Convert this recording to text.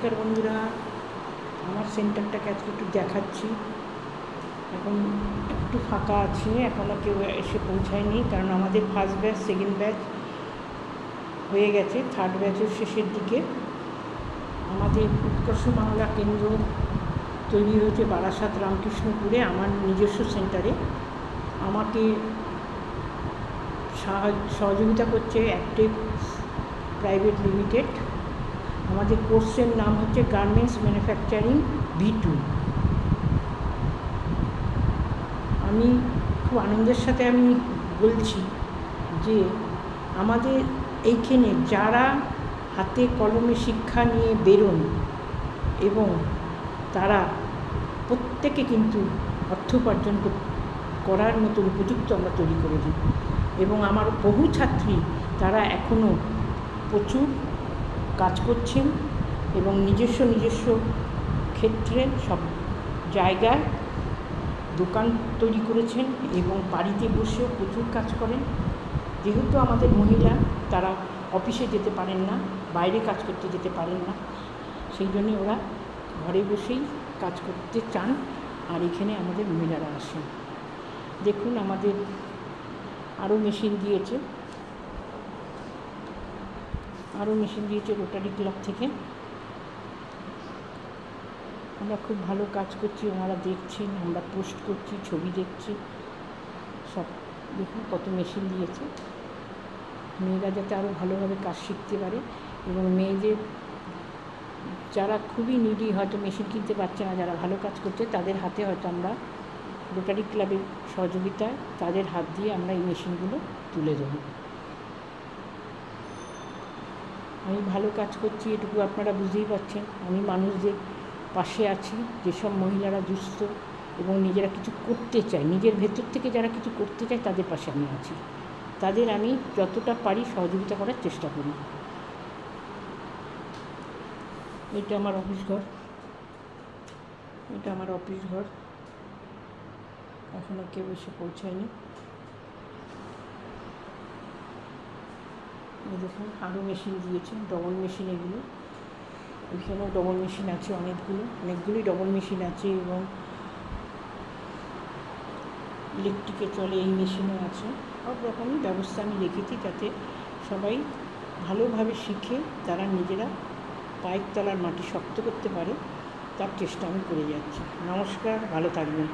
নমস্কার বন্ধুরা, আমার সেন্টারটাকে আজকে একটু দেখাচ্ছি। এখন একটু ফাঁকা আছে, এখনও কেউ এসে পৌঁছায়নি, কারণ আমাদের ফার্স্ট ব্যাচ সেকেন্ড ব্যাচ হয়ে গেছে, থার্ড ব্যাচের শেষের দিকে। আমাদের উৎকর্ষ বাংলা কেন্দ্র তৈরি হয়েছে বারাসাত রামকৃষ্ণপুরে, আমার নিজস্ব সেন্টারে। আমাকে সহযোগিতা করছে অ্যাক্টিভ প্রাইভেট লিমিটেড। আমাদের কোর্সের নাম হচ্ছে গার্মেন্টস ম্যানুফ্যাকচারিং B2। আমি খুব আনন্দের সাথে আমি বলছি যে আমাদের এইখানে যারা হাতে কলমে শিক্ষা নিয়ে বেরোন এবং তারা প্রত্যেকে কিন্তু অর্থ উপার্জন করার মতো উপযুক্ত আমরা তৈরি করে দিই। এবং আমার বহু ছাত্রী তারা এখনও প্রচুর কাজ করছেন এবং নিজস্ব ক্ষেত্রে সব জায়গায় দোকান তৈরি করেছেন এবং বাড়িতে বসেও প্রচুর কাজ করেন। যেহেতু আমাদের মহিলা তারা অফিসে যেতে পারেন না, বাইরে কাজ করতে যেতে পারেন না, সেই জন্যে ওরা ঘরে বসেই কাজ করতে চান, আর এখানে আমাদের মহিলারা আসেন। দেখুন আমাদের আরও মেশিন দিয়েছে রোটারি ক্লাব থেকে। আমরা খুব ভালো কাজ করছি, ওনারা দেখছেন, আমরা পোস্ট করছি, ছবি দেখছি সব। দেখুন কত মেশিন দিয়েছে, মেয়েরা যাতে আরও ভালোভাবে কাজ শিখতে পারে। এবং মেয়েদের যারা খুবই নিডি, হয়তো মেশিন কিনতে পারছে না, যারা ভালো কাজ করছে, তাদের হাতে হয়তো আমরা রোটারি ক্লাবের সহযোগিতায় তাদের হাত দিয়ে আমরা এই মেশিনগুলো তুলে দেব। আমি ভালো কাজ করছি এটুকু আপনারা বুঝতেই পারছেন। আমি মানুষদের পাশে আছি, যেসব মহিলারা দুস্থ এবং নিজেরা কিছু করতে চায়, নিজের ভেতর থেকে যারা কিছু করতে চায়, তাদের পাশে আমি আছি। তাদের আমি যতটা পারি সহযোগিতা করার চেষ্টা করি। এটা আমার অফিস ঘর, এখনও কেউ এসে পৌঁছায়নি। দেখুন আরও মেশিন দিয়েছে, ডবল মেশিন এগুলো। এখানেও ডবল মেশিন আছে, অনেকগুলোই ডবল মেশিন আছে এবং ইলেকট্রিকে চলে এই মেশিনও আছে। সব রকমই ব্যবস্থা আমি রেখেছি যাতে সবাই ভালোভাবে শিখে তারা নিজেরা পায়ের তলার মাটি শক্ত করতে পারে, তার চেষ্টা আমি করে যাচ্ছি। নমস্কার, ভালো থাকবেন।